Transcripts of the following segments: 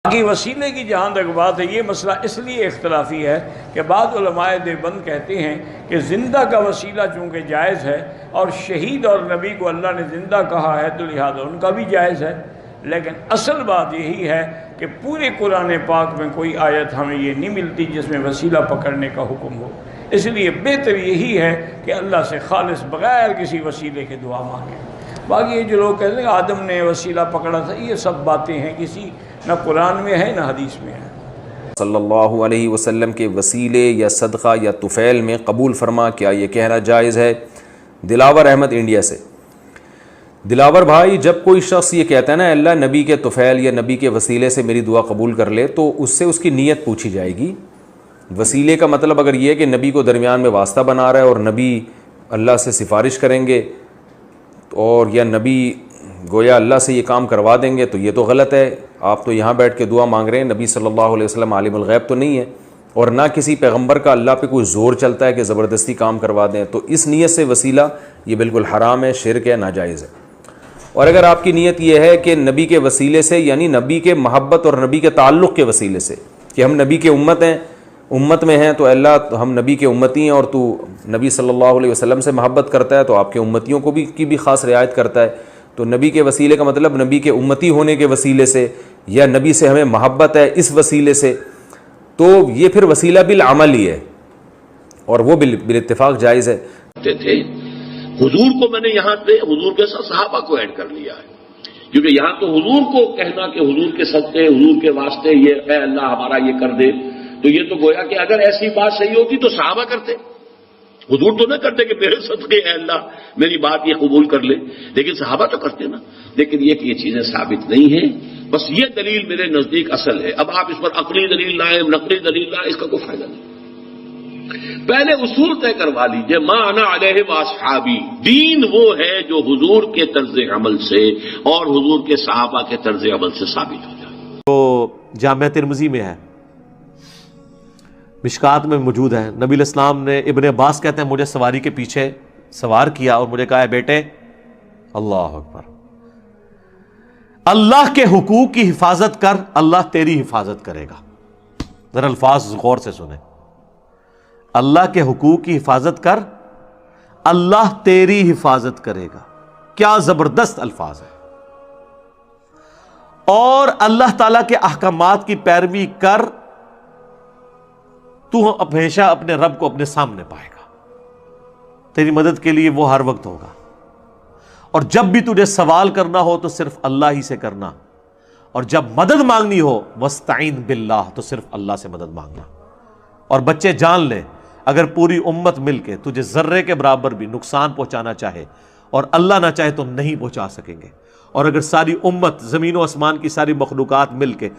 باقی وسیلے کی جہاں تک بات ہے، یہ مسئلہ اس لیے اختلافی ہے کہ بعض علماء دیوبند کہتے ہیں کہ زندہ کا وسیلہ چونکہ جائز ہے اور شہید اور نبی کو اللہ نے زندہ کہا ہے تو لہذا ان کا بھی جائز ہے، لیکن اصل بات یہی ہے کہ پورے قرآن پاک میں کوئی آیت ہمیں یہ نہیں ملتی جس میں وسیلہ پکڑنے کا حکم ہو۔ اس لیے بہتر یہی ہے کہ اللہ سے خالص بغیر کسی وسیلے کے دعا مانگیں۔ باقی یہ جو لوگ کہتے ہیں کہ آدم نے وسیلہ پکڑا تھا، یہ سب باتیں ہیں، کسی نہ قرآن میں ہے نہ حدیث میں ہے۔ صلی اللہ علیہ وسلم کے وسیلے یا صدقہ یا طفیل میں قبول فرما، کیا یہ کہنا جائز ہے؟ دلاور احمد انڈیا سے۔ دلاور بھائی، جب کوئی شخص یہ کہتا ہے نا اللہ نبی کے طفیل یا نبی کے وسیلے سے میری دعا قبول کر لے، تو اس سے اس کی نیت پوچھی جائے گی۔ وسیلے کا مطلب اگر یہ ہے کہ نبی کو درمیان میں واسطہ بنا رہا ہے اور نبی اللہ سے سفارش کریں گے اور یا نبی گویا اللہ سے یہ کام کروا دیں گے، تو یہ تو غلط ہے۔ آپ تو یہاں بیٹھ کے دعا مانگ رہے ہیں، نبی صلی اللہ علیہ وسلم عالم الغیب تو نہیں ہے، اور نہ کسی پیغمبر کا اللہ پہ کوئی زور چلتا ہے کہ زبردستی کام کروا دیں، تو اس نیت سے وسیلہ یہ بالکل حرام ہے، شرک ہے، ناجائز ہے۔ اور اگر آپ کی نیت یہ ہے کہ نبی کے وسیلے سے، یعنی نبی کے محبت اور نبی کے تعلق کے وسیلے سے، کہ ہم نبی کے امت میں ہیں تو اللہ ہم نبی کے امتی ہیں، اور تو نبی صلی اللہ علیہ وسلم سے محبت کرتا ہے تو آپ کے امتیوں کو کی بھی خاص رعایت کرتا ہے، تو نبی کے وسیلے کا مطلب نبی کے امتی ہونے کے وسیلے سے یا نبی سے ہمیں محبت ہے اس وسیلے سے، تو یہ پھر وسیلہ بالعمل ہی ہے اور وہ بالاتفاق جائز ہے۔ تھے حضور کو میں نے یہاں پہ حضور کے ساتھ صحابہ کو ایڈ کر لیا ہے، کیونکہ یہاں تو حضور کو کہنا کہ حضور کے صدقے حضور کے واسطے یہ اے اللہ ہمارا یہ کر دے، تو یہ تو گویا کہ اگر ایسی بات صحیح ہوتی تو صحابہ کرتے، حضور تو نہ کرتے کہ میرے صدقے اے اللہ میری بات یہ قبول کر لے، لیکن صحابہ تو کرتے نا۔ لیکن یہ چیزیں ثابت نہیں ہیں، بس یہ دلیل میرے نزدیک اصل ہے۔ اب آپ اس پر عقلی دلیل لائیں نقلی دلیل لائیں، اس کا کوئی فائدہ نہیں۔ پہلے اصول طے کروا لیجئے، ما انا علیہ واصحابی، دین وہ ہے جو حضور کے طرز عمل سے اور حضور کے صحابہ کے طرز عمل سے ثابت ہو جائے۔ تو جامعہ ترمذی میں ہے، مشکات میں موجود ہے، نبی علیہ السلام نے ابن عباس کہتے ہیں مجھے سواری کے پیچھے سوار کیا اور مجھے کہا ہے بیٹے اللہ اکبر، اللہ کے حقوق کی حفاظت کر، اللہ تیری حفاظت کرے گا۔ ذرا الفاظ غور سے سنیں، اللہ کے حقوق کی حفاظت کر، اللہ تیری حفاظت کرے گا۔ کیا زبردست الفاظ ہے۔ اور اللہ تعالیٰ کے احکامات کی پیروی کر، تو ہمیشہ اپنے رب کو اپنے سامنے پائے گا، تیری مدد کے لیے وہ ہر وقت ہوگا۔ اور جب بھی تجھے سوال کرنا ہو تو صرف اللہ ہی سے کرنا، اور جب مدد مانگنی ہو وَاسْتَعِن بِاللَّهِ تو صرف اللہ سے مدد مانگنا۔ اور بچے جان لیں، اگر پوری امت مل کے تجھے ذرے کے برابر بھی نقصان پہنچانا چاہے اور اللہ نہ چاہے تو نہیں پہنچا سکیں گے، اور اگر ساری امت زمین و آسمان کی ساری مخلوقات مل کے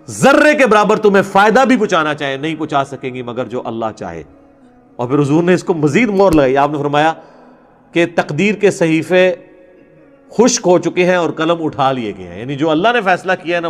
ذرے کے برابر تمہیں فائدہ بھی پہنچانا چاہے نہیں پہنچا سکیں گی مگر جو اللہ چاہے۔ اور پھر حضور نے اس کو مزید مور لگائی، آپ نے فرمایا کہ تقدیر کے صحیفے خشک ہو چکے ہیں اور قلم اٹھا لیے گئے ہیں، یعنی جو اللہ نے فیصلہ کیا ہے نا